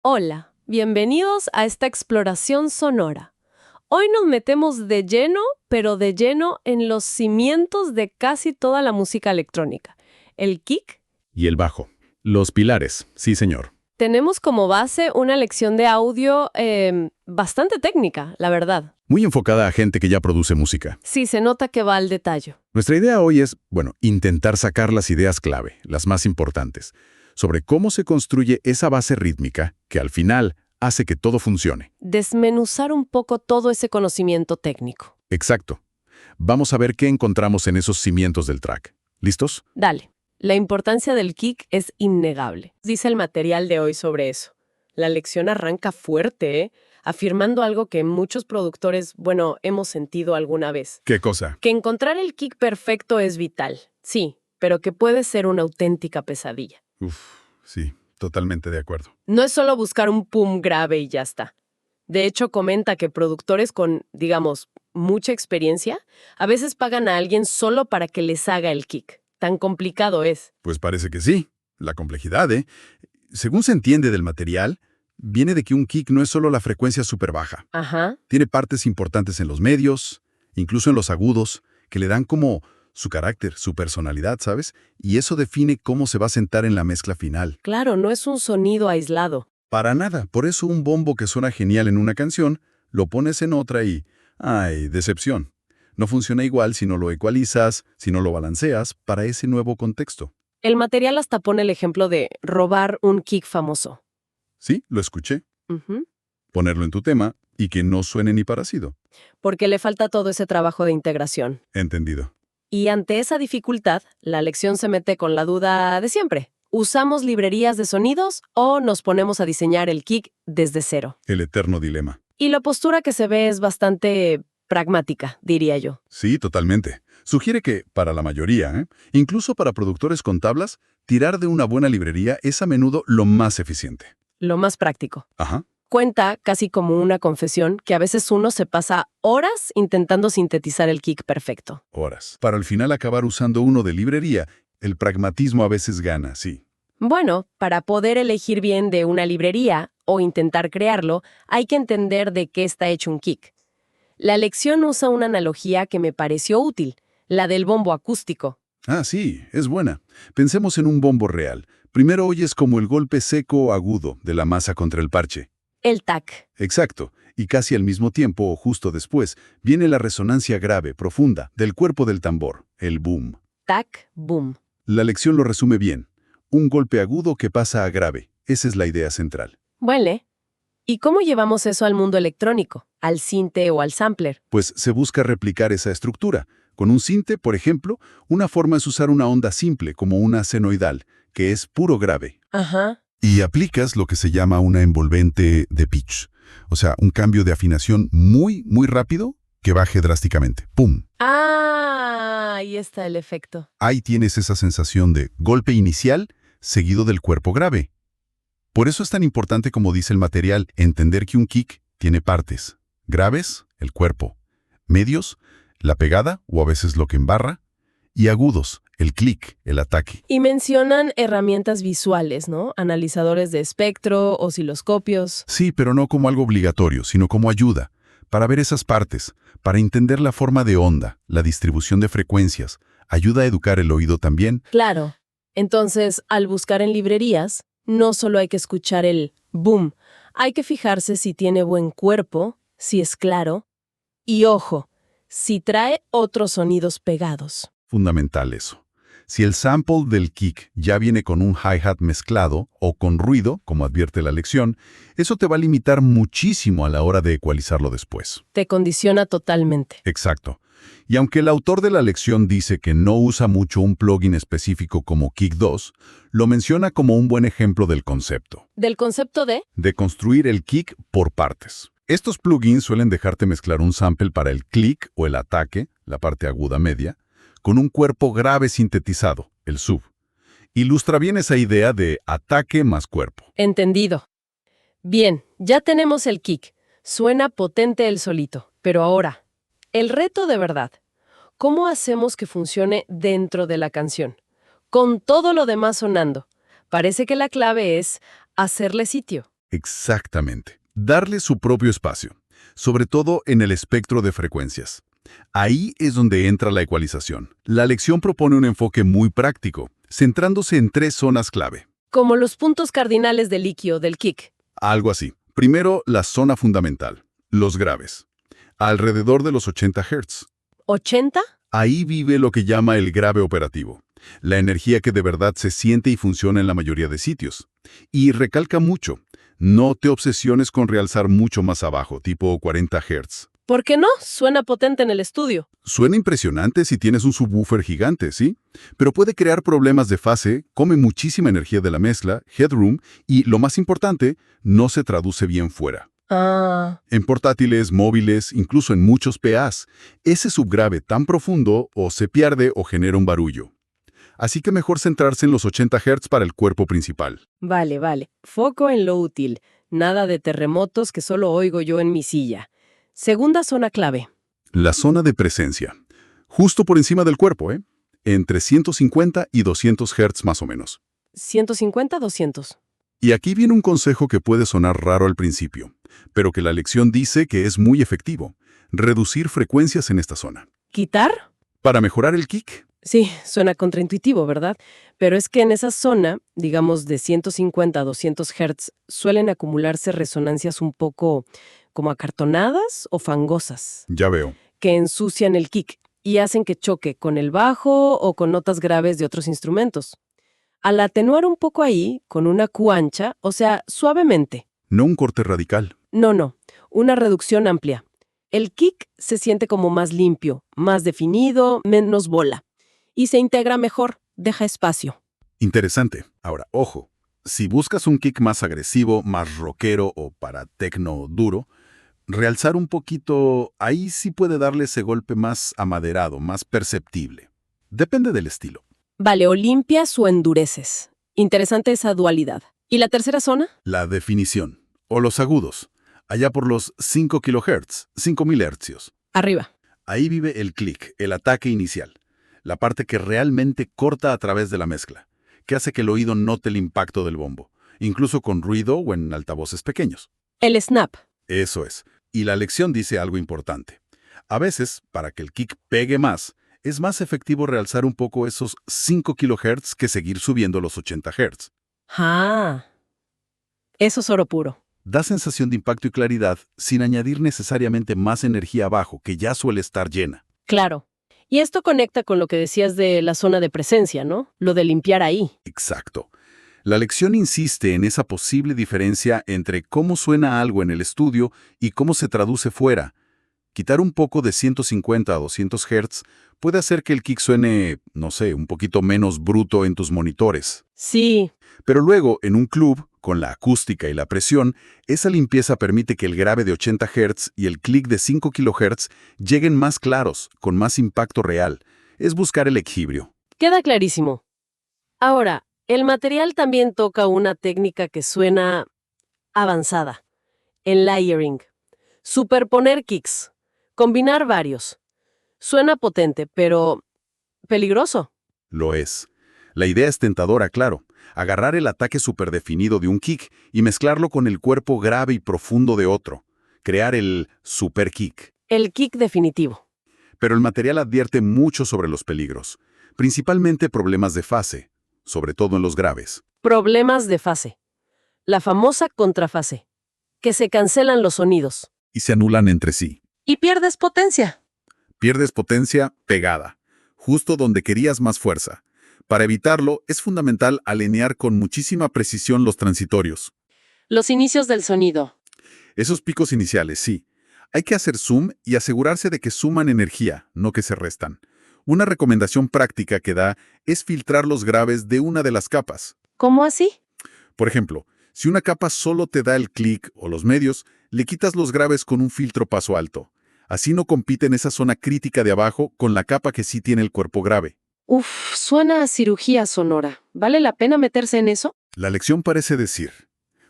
Hola, bienvenidos a esta exploración sonora. Hoy nos metemos de lleno, pero de lleno en los cimientos de casi toda la música electrónica. El kick. Y el bajo. Los pilares, sí señor. Tenemos como base una lección de audio bastante técnica, la verdad. Muy enfocada a gente que ya produce música. Sí, se nota que va al detalle. Nuestra idea hoy es, intentar sacar las ideas clave, las más importantes, sobre cómo se construye esa base rítmica que al final hace que todo funcione. Desmenuzar un poco todo ese conocimiento técnico. Exacto. Vamos a ver qué encontramos en esos cimientos del track. ¿Listos? Dale. La importancia del kick es innegable. Dice el material de hoy sobre eso. La lección arranca fuerte, afirmando algo que muchos productores, hemos sentido alguna vez. ¿Qué cosa? Que encontrar el kick perfecto es vital, sí, pero que puede ser una auténtica pesadilla. Sí, totalmente de acuerdo. No es solo buscar un pum grave y ya está. De hecho, comenta que productores con, mucha experiencia, a veces pagan a alguien solo para que les haga el kick. Tan complicado es. Pues parece que sí. La complejidad, según se entiende del material, viene de que un kick no es solo la frecuencia súper baja. Ajá. Tiene partes importantes en los medios, incluso en los agudos, que le dan como su carácter, su personalidad, ¿sabes? Y eso define cómo se va a sentar en la mezcla final. Claro, no es un sonido aislado. Para nada. Por eso un bombo que suena genial en una canción, lo pones en otra y... ¡ay, decepción! No funciona igual si no lo ecualizas, si no lo balanceas para ese nuevo contexto. El material hasta pone el ejemplo de robar un kick famoso. Sí, lo escuché. Ujú. Ponerlo en tu tema y que no suene ni parecido. Porque le falta todo ese trabajo de integración. Entendido. Y ante esa dificultad, la lección se mete con la duda de siempre. ¿Usamos librerías de sonidos o nos ponemos a diseñar el kick desde cero? El eterno dilema. Y la postura que se ve es bastante pragmática, diría yo. Sí, totalmente. Sugiere que, para la mayoría, incluso para productores con tablas, tirar de una buena librería es a menudo lo más eficiente. Lo más práctico. Ajá. Cuenta, casi como una confesión, que a veces uno se pasa horas intentando sintetizar el kick perfecto. Horas. Para al final acabar usando uno de librería, el pragmatismo a veces gana, sí. Bueno, para poder elegir bien de una librería o intentar crearlo, hay que entender de qué está hecho un kick. La lección usa una analogía que me pareció útil, la del bombo acústico. Ah, sí, es buena. Pensemos en un bombo real. Primero oyes como el golpe seco o agudo de la masa contra el parche. El tac. Exacto. Y casi al mismo tiempo, o justo después, viene la resonancia grave, profunda, del cuerpo del tambor, el boom. Tac, boom. La lección lo resume bien. Un golpe agudo que pasa a grave. Esa es la idea central. Bueno, ¿y cómo llevamos eso al mundo electrónico? ¿Al sinte o al sampler? Pues se busca replicar esa estructura. Con un sinte, por ejemplo, una forma es usar una onda simple, como una senoidal, que es puro grave. Ajá. Y aplicas lo que se llama una envolvente de pitch. O sea, un cambio de afinación muy, muy rápido que baje drásticamente. ¡Pum! Ah, ahí está el efecto. Ahí tienes esa sensación de golpe inicial seguido del cuerpo grave. Por eso es tan importante, como dice el material, entender que un kick tiene partes. Graves, el cuerpo. Medios, la pegada o a veces lo que embarra. Y agudos, el clic, el ataque. Y mencionan herramientas visuales, ¿no? Analizadores de espectro, osciloscopios. Sí, pero no como algo obligatorio, sino como ayuda. Para ver esas partes, para entender la forma de onda, la distribución de frecuencias. Ayuda a educar el oído también. Claro. Entonces, al buscar en librerías, no solo hay que escuchar el boom, hay que fijarse si tiene buen cuerpo, si es claro, y ojo, si trae otros sonidos pegados. Fundamental eso. Si el sample del kick ya viene con un hi-hat mezclado o con ruido, como advierte la lección, eso te va a limitar muchísimo a la hora de ecualizarlo después. Te condiciona totalmente. Exacto. Y aunque el autor de la lección dice que no usa mucho un plugin específico como Kick 2, lo menciona como un buen ejemplo del concepto. ¿Del concepto De construir el kick por partes. Estos plugins suelen dejarte mezclar un sample para el click o el ataque, la parte aguda media, con un cuerpo grave sintetizado, el sub. Ilustra bien esa idea de ataque más cuerpo. Entendido. Bien, ya tenemos el kick. Suena potente el solito. Pero ahora, el reto de verdad. ¿Cómo hacemos que funcione dentro de la canción? Con todo lo demás sonando. Parece que la clave es hacerle sitio. Exactamente. Darle su propio espacio, sobre todo en el espectro de frecuencias. Ahí es donde entra la ecualización. La lección propone un enfoque muy práctico, centrándose en 3 zonas clave. Como los puntos cardinales del liquio del kick. Algo así. Primero, la zona fundamental, los graves, alrededor de los 80 Hz. ¿80? Ahí vive lo que llama el grave operativo, la energía que de verdad se siente y funciona en la mayoría de sitios. Y recalca mucho, no te obsesiones con realzar mucho más abajo, tipo 40 Hz. ¿Por qué no? Suena potente en el estudio. Suena impresionante si tienes un subwoofer gigante, ¿sí? Pero puede crear problemas de fase, come muchísima energía de la mezcla, headroom, y, lo más importante, no se traduce bien fuera. Ah. En portátiles, móviles, incluso en muchos PAs, ese subgrave tan profundo o se pierde o genera un barullo. Así que mejor centrarse en los 80 Hz para el cuerpo principal. Vale, vale. Foco en lo útil. Nada de terremotos que solo oigo yo en mi silla. Segunda zona clave. La zona de presencia. Justo por encima del cuerpo, ¿eh? Entre 150 y 200 Hz más o menos. 150, 200. Y aquí viene un consejo que puede sonar raro al principio, pero que la lección dice que es muy efectivo. Reducir frecuencias en esta zona. ¿Quitar? Para mejorar el kick. Sí, suena contraintuitivo, ¿verdad? Pero es que en esa zona, digamos de 150 a 200 Hz, suelen acumularse resonancias un poco como acartonadas o fangosas, Ya veo. que ensucian el kick y hacen que choque con el bajo o con notas graves de otros instrumentos. Al atenuar un poco ahí, con una Q ancha, o sea, suavemente. No un corte radical. No, una reducción amplia. El kick se siente como más limpio, más definido, menos bola. Y se integra mejor, deja espacio. Interesante. Ahora, ojo, si buscas un kick más agresivo, más rockero o para tecno duro, realzar un poquito, ahí sí puede darle ese golpe más amaderado, más perceptible. Depende del estilo. Vale, o limpias o endureces. Interesante esa dualidad. ¿Y la tercera zona? La definición, o los agudos, allá por los 5 kHz, 5000 Hz. Arriba. Ahí vive el click, el ataque inicial, la parte que realmente corta a través de la mezcla, que hace que el oído note el impacto del bombo, incluso con ruido o en altavoces pequeños. El snap. Eso es. Y la lección dice algo importante. A veces, para que el kick pegue más, es más efectivo realzar un poco esos 5 kHz que seguir subiendo los 80 Hz. Ah, eso es oro puro. Da sensación de impacto y claridad sin añadir necesariamente más energía abajo, que ya suele estar llena. Claro. Y esto conecta con lo que decías de la zona de presencia, ¿no? Lo de limpiar ahí. Exacto. La lección insiste en esa posible diferencia entre cómo suena algo en el estudio y cómo se traduce fuera. Quitar un poco de 150 a 200 Hz puede hacer que el kick suene, no sé, un poquito menos bruto en tus monitores. Sí, Pero luego, en un club, con la acústica y la presión, esa limpieza permite que el grave de 80 Hz y el click de 5 kHz lleguen más claros, con más impacto real. Es buscar el equilibrio. queda clarísimo. Ahora, el material también toca una técnica que suena avanzada. El layering. Superponer kicks. Combinar varios. Suena potente, pero peligroso. Lo es. La idea es tentadora, claro. Agarrar el ataque superdefinido de un kick y mezclarlo con el cuerpo grave y profundo de otro. Crear el super kick. El kick definitivo. Pero el material advierte mucho sobre los peligros, principalmente problemas de fase, sobre todo en los graves. Problemas de fase. La famosa contrafase. Que se cancelan los sonidos. Y se anulan entre sí. Y pierdes potencia. Pierdes potencia pegada, justo donde querías más fuerza. Para evitarlo, es fundamental alinear con muchísima precisión los transitorios. Los inicios del sonido. Esos picos iniciales, sí. Hay que hacer zoom y asegurarse de que suman energía, no que se restan. Una recomendación práctica que da es filtrar los graves de una de las capas. ¿Cómo así? Por ejemplo, si una capa solo te da el clic o los medios, le quitas los graves con un filtro paso alto. Así no compite en esa zona crítica de abajo con la capa que sí tiene el cuerpo grave. Uf, suena a cirugía sonora. ¿Vale la pena meterse en eso? La lección parece decir,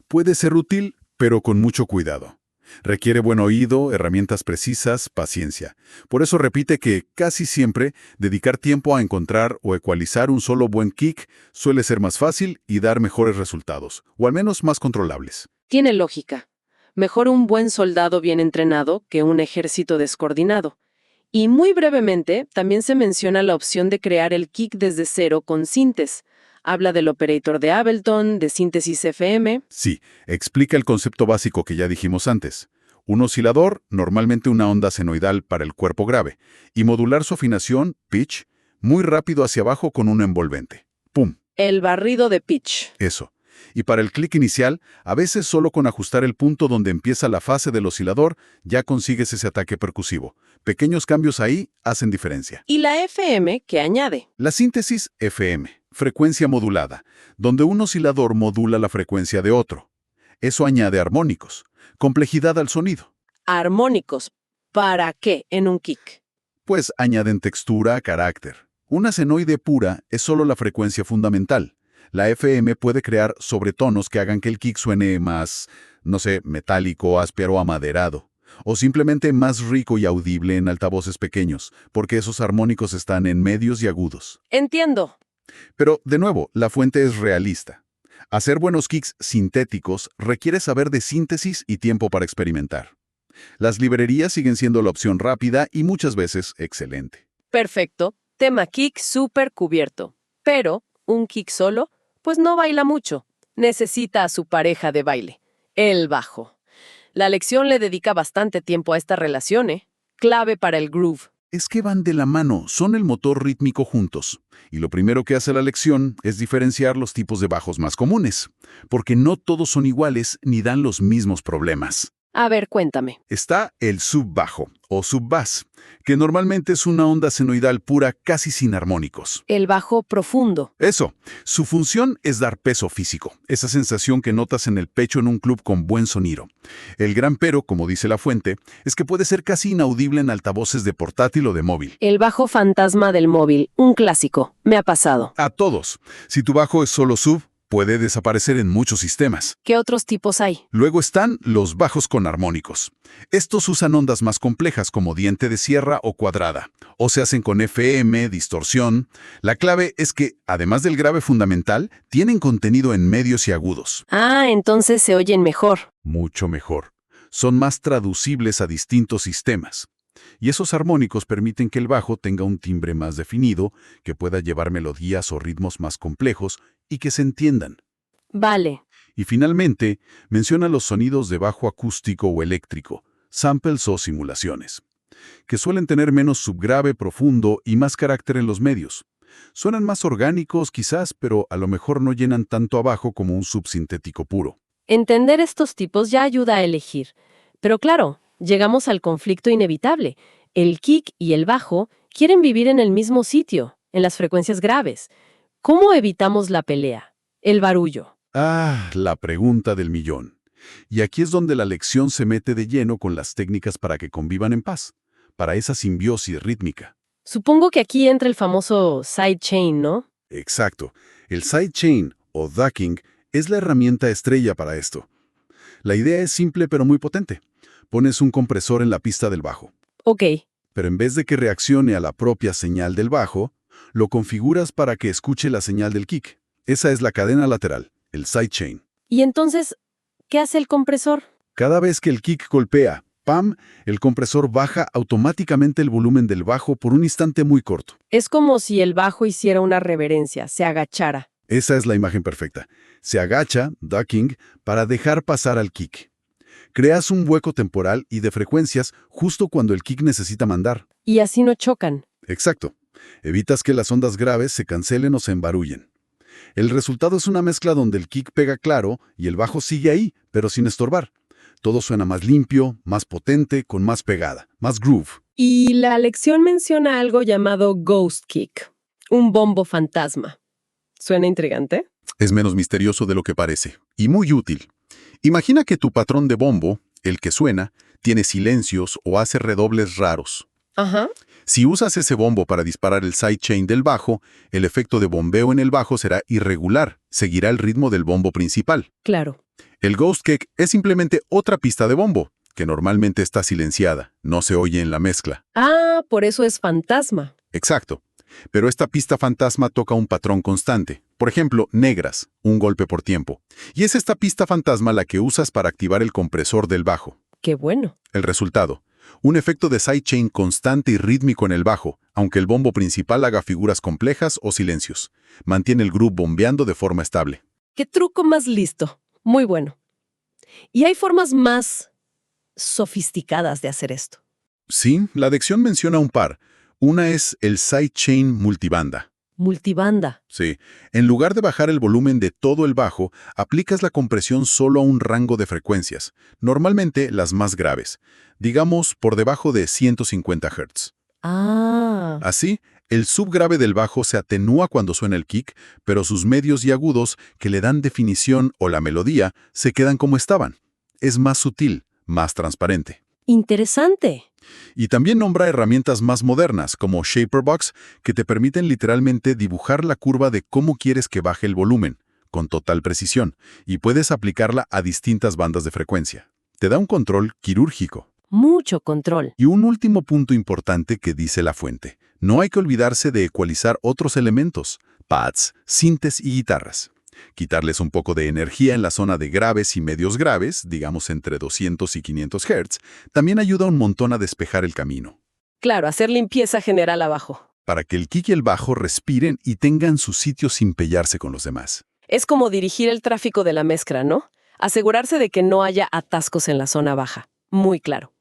puede ser útil, pero con mucho cuidado. Requiere buen oído, herramientas precisas, paciencia. Por eso repite que, casi siempre, dedicar tiempo a encontrar o ecualizar un solo buen kick suele ser más fácil y dar mejores resultados, o al menos más controlables. Tiene lógica. Mejor un buen soldado bien entrenado que un ejército descoordinado. Y muy brevemente, también se menciona la opción de crear el kick desde cero con sintes. Habla del operator de Ableton, de síntesis FM. Sí, explica el concepto básico que ya dijimos antes. Un oscilador, normalmente una onda senoidal para el cuerpo grave, y modular su afinación, pitch, muy rápido hacia abajo con un envolvente. ¡Pum! El barrido de pitch. Eso. Y para el clic inicial, a veces solo con ajustar el punto donde empieza la fase del oscilador, ya consigues ese ataque percusivo. Pequeños cambios ahí hacen diferencia. ¿Y la FM qué añade? La síntesis FM, frecuencia modulada, donde un oscilador modula la frecuencia de otro. Eso añade armónicos, complejidad al sonido. Armónicos. ¿Para qué en un kick? Pues añaden textura, carácter. Una senoide pura es solo la frecuencia fundamental. La FM puede crear sobretonos que hagan que el kick suene más, no sé, metálico, áspero o amaderado. O simplemente más rico y audible en altavoces pequeños, porque esos armónicos están en medios y agudos. Entiendo. Pero, de nuevo, la fuente es realista. Hacer buenos kicks sintéticos requiere saber de síntesis y tiempo para experimentar. Las librerías siguen siendo la opción rápida y muchas veces excelente. Perfecto. Tema kick súper cubierto. Pero, un kick solo, pues no baila mucho. Necesita a su pareja de baile, el bajo. La lección le dedica bastante tiempo a esta relación, ¿eh? Clave para el groove. Es que van de la mano, son el motor rítmico juntos. Y lo primero que hace la lección es diferenciar los tipos de bajos más comunes, porque no todos son iguales ni dan los mismos problemas. A ver, cuéntame. Está el subbajo, o subbass, que normalmente es una onda senoidal pura casi sin armónicos. El bajo profundo. Eso, su función es dar peso físico, esa sensación que notas en el pecho en un club con buen sonido. El gran pero, como dice la fuente, es que puede ser casi inaudible en altavoces de portátil o de móvil. El bajo fantasma del móvil, un clásico. Me ha pasado. A todos. Si tu bajo es solo sub, puede desaparecer en muchos sistemas. ¿Qué otros tipos hay? Luego están los bajos con armónicos. Estos usan ondas más complejas como diente de sierra o cuadrada, o se hacen con FM, distorsión. La clave es que, además del grave fundamental, tienen contenido en medios y agudos. Ah, entonces se oyen mejor. Mucho mejor. Son más traducibles a distintos sistemas. Y esos armónicos permiten que el bajo tenga un timbre más definido, que pueda llevar melodías o ritmos más complejos y que se entiendan. Vale. Y finalmente, menciona los sonidos de bajo acústico o eléctrico, samples o simulaciones, que suelen tener menos subgrave profundo y más carácter en los medios. Suenan más orgánicos quizás, pero a lo mejor no llenan tanto abajo como un subsintético puro. Entender estos tipos ya ayuda a elegir. Pero claro, llegamos al conflicto inevitable. El kick y el bajo quieren vivir en el mismo sitio, en las frecuencias graves. ¿Cómo evitamos la pelea? El barullo. Ah, la pregunta del millón. Y aquí es donde la lección se mete de lleno con las técnicas para que convivan en paz, para esa simbiosis rítmica. Supongo que aquí entra el famoso sidechain, ¿no? Exacto. El sidechain, o ducking, es la herramienta estrella para esto. La idea es simple pero muy potente. Pones un compresor en la pista del bajo. Ok. Pero en vez de que reaccione a la propia señal del bajo, lo configuras para que escuche la señal del kick. Esa es la cadena lateral, el sidechain. ¿Y entonces qué hace el compresor? Cada vez que el kick golpea, ¡pam!, el compresor baja automáticamente el volumen del bajo por un instante muy corto. Es como si el bajo hiciera una reverencia, se agachara. Esa es la imagen perfecta. Se agacha, ducking, para dejar pasar al kick. Creas un hueco temporal y de frecuencias justo cuando el kick necesita mandar. Y así no chocan. Exacto. Evitas que las ondas graves se cancelen o se embarullen. El resultado es una mezcla donde el kick pega claro y el bajo sigue ahí, pero sin estorbar. Todo suena más limpio, más potente, con más pegada, más groove. Y la lección menciona algo llamado ghost kick, un bombo fantasma. ¿Suena intrigante? Es menos misterioso de lo que parece, y muy útil. Imagina que tu patrón de bombo, el que suena, tiene silencios o hace redobles raros. Ajá. Si usas ese bombo para disparar el sidechain del bajo, el efecto de bombeo en el bajo será irregular, seguirá el ritmo del bombo principal. Claro. El ghost kick es simplemente otra pista de bombo, que normalmente está silenciada, no se oye en la mezcla. Ah, por eso es fantasma. Exacto. Pero esta pista fantasma toca un patrón constante. Por ejemplo, negras, un golpe por tiempo. Y es esta pista fantasma la que usas para activar el compresor del bajo. ¡Qué bueno! El resultado, un efecto de sidechain constante y rítmico en el bajo, aunque el bombo principal haga figuras complejas o silencios. Mantiene el groove bombeando de forma estable. ¡Qué truco más listo! Muy bueno. ¿Y hay formas más sofisticadas de hacer esto? Sí, la adicción menciona un par. Una es el sidechain multibanda. Multibanda. Sí, en lugar de bajar el volumen de todo el bajo, aplicas la compresión solo a un rango de frecuencias, normalmente las más graves, digamos por debajo de 150 Hz. Ah, Así, el subgrave del bajo se atenúa cuando suena el kick, pero sus medios y agudos, que le dan definición o la melodía, se quedan como estaban. Es más sutil, más transparente. interesante. Y también nombra herramientas más modernas, como Shaperbox, que te permiten literalmente dibujar la curva de cómo quieres que baje el volumen, con total precisión, y puedes aplicarla a distintas bandas de frecuencia. Te da un control quirúrgico. Mucho control. Y un último punto importante que dice la fuente. No hay que olvidarse de ecualizar otros elementos, pads, sintes y guitarras. Quitarles un poco de energía en la zona de graves y medios graves, digamos entre 200 y 500 Hz, también ayuda un montón a despejar el camino. Claro, hacer limpieza general abajo. Para que el kick y el bajo respiren y tengan su sitio sin pelearse con los demás. Es como dirigir el tráfico de la mezcla, ¿no? Asegurarse de que no haya atascos en la zona baja. Muy claro.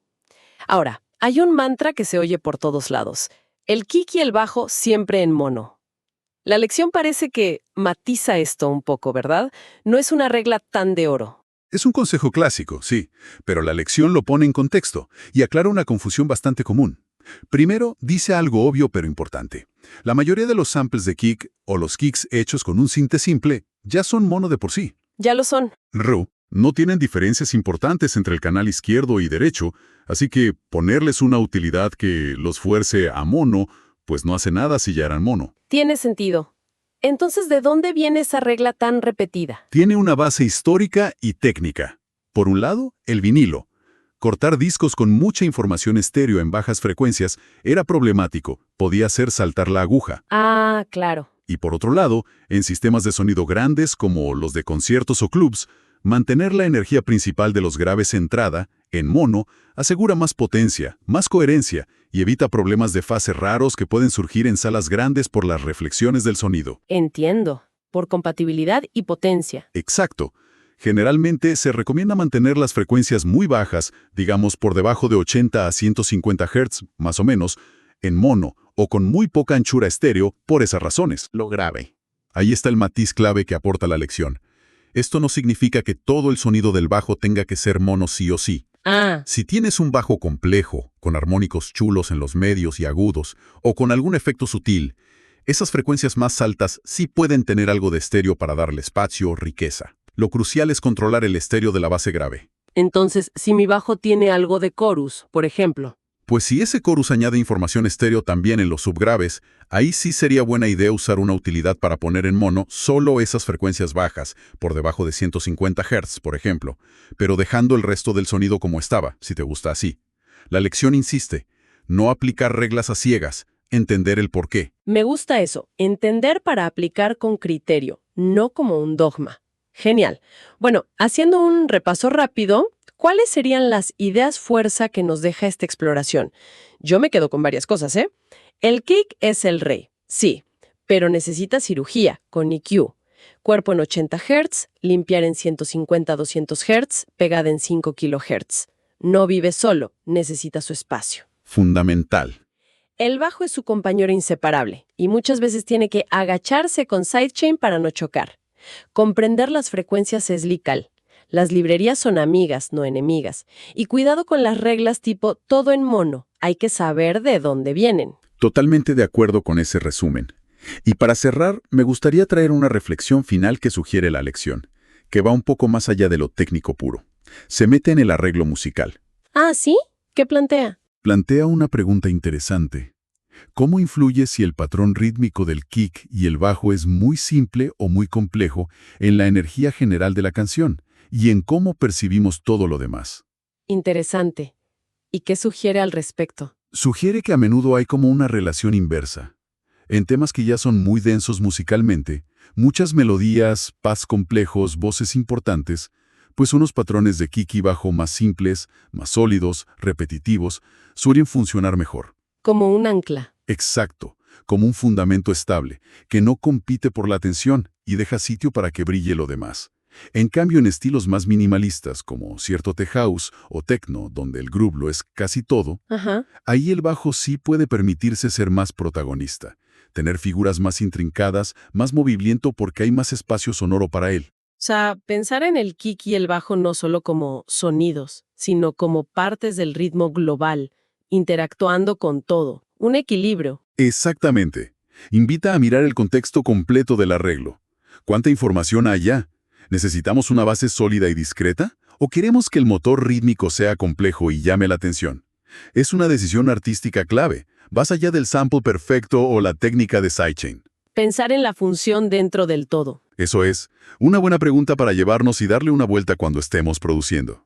Ahora, hay un mantra que se oye por todos lados. El kick y el bajo siempre en mono. La lección parece que matiza esto un poco, ¿verdad? No es una regla tan de oro. Es un consejo clásico, sí, pero la lección lo pone en contexto y aclara una confusión bastante común. Primero, dice algo obvio pero importante. La mayoría de los samples de kick o los kicks hechos con un sinte simple ya son mono de por sí. Ya lo son. No tienen diferencias importantes entre el canal izquierdo y derecho, así que ponerles una utilidad que los fuerce a mono, pues no hace nada si ya eran mono. Tiene sentido. Entonces, ¿de dónde viene esa regla tan repetida? Tiene una base histórica y técnica. Por un lado, el vinilo. Cortar discos con mucha información estéreo en bajas frecuencias era problemático, podía hacer saltar la aguja. Ah, claro. Y por otro lado, en sistemas de sonido grandes como los de conciertos o clubs, mantener la energía principal de los graves centrada, en mono, asegura más potencia, más coherencia y evita problemas de fase raros que pueden surgir en salas grandes por las reflexiones del sonido. Entiendo. Por compatibilidad y potencia. Exacto. Generalmente se recomienda mantener las frecuencias muy bajas, digamos por debajo de 80 a 150 Hz, más o menos, en mono o con muy poca anchura estéreo por esas razones. Lo grave. Ahí está el matiz clave que aporta la lección. Esto no significa que todo el sonido del bajo tenga que ser mono sí o sí. Ah, Si tienes un bajo complejo, con armónicos chulos en los medios y agudos, o con algún efecto sutil, esas frecuencias más altas sí pueden tener algo de estéreo para darle espacio o riqueza. Lo crucial es controlar el estéreo de la base grave. entonces, si mi bajo tiene algo de chorus, por ejemplo. Pues si ese chorus añade información estéreo también en los subgraves, ahí sí sería buena idea usar una utilidad para poner en mono solo esas frecuencias bajas, por debajo de 150 Hz, por ejemplo, pero dejando el resto del sonido como estaba, si te gusta así. La lección insiste, no aplicar reglas a ciegas, entender el porqué. Me gusta eso, entender para aplicar con criterio, no como un dogma. Genial. Bueno, haciendo un repaso rápido, ¿cuáles serían las ideas fuerza que nos deja esta exploración? Yo me quedo con varias cosas, ¿eh? El kick es el rey, sí, pero necesita cirugía, con EQ. Cuerpo en 80 Hz, limpiar en 150 a 200 Hz, pegada en 5 kHz. No vive solo, necesita su espacio. Fundamental. El bajo es su compañero inseparable, y muchas veces tiene que agacharse con sidechain para no chocar. Comprender las frecuencias es vital. Las librerías son amigas, no enemigas. Y cuidado con las reglas tipo todo en mono. Hay que saber de dónde vienen. Totalmente de acuerdo con ese resumen. Y para cerrar, me gustaría traer una reflexión final que sugiere la lección, que va un poco más allá de lo técnico puro. Se mete en el arreglo musical. Ah, ¿sí? ¿Qué plantea? Plantea una pregunta interesante. ¿Cómo influye si el patrón rítmico del kick y el bajo es muy simple o muy complejo en la energía general de la canción y en cómo percibimos todo lo demás? Interesante. ¿Y qué sugiere al respecto? Sugiere que a menudo hay como una relación inversa. En temas que ya son muy densos musicalmente, muchas melodías, pads complejos, voces importantes, pues unos patrones de kick y bajo más simples, más sólidos, repetitivos, suelen funcionar mejor. Como un ancla. Exacto, como un fundamento estable, que no compite por la atención y deja sitio para que brille lo demás. En cambio, en estilos más minimalistas, como cierto tech house o techno, donde el groove lo es casi todo, Ajá. ahí el bajo sí puede permitirse ser más protagonista, tener figuras más intrincadas, más movimiento porque hay más espacio sonoro para él. O sea, pensar en el kick y el bajo no solo como sonidos, sino como partes del ritmo global, interactuando con todo. Un equilibrio. Exactamente. Invita a mirar el contexto completo del arreglo. ¿Cuánta información hay ya? ¿Necesitamos una base sólida y discreta? ¿O queremos que el motor rítmico sea complejo y llame la atención? Es una decisión artística clave, más allá del sample perfecto o la técnica de sidechain. Pensar en la función dentro del todo. Eso es, una buena pregunta para llevarnos y darle una vuelta cuando estemos produciendo.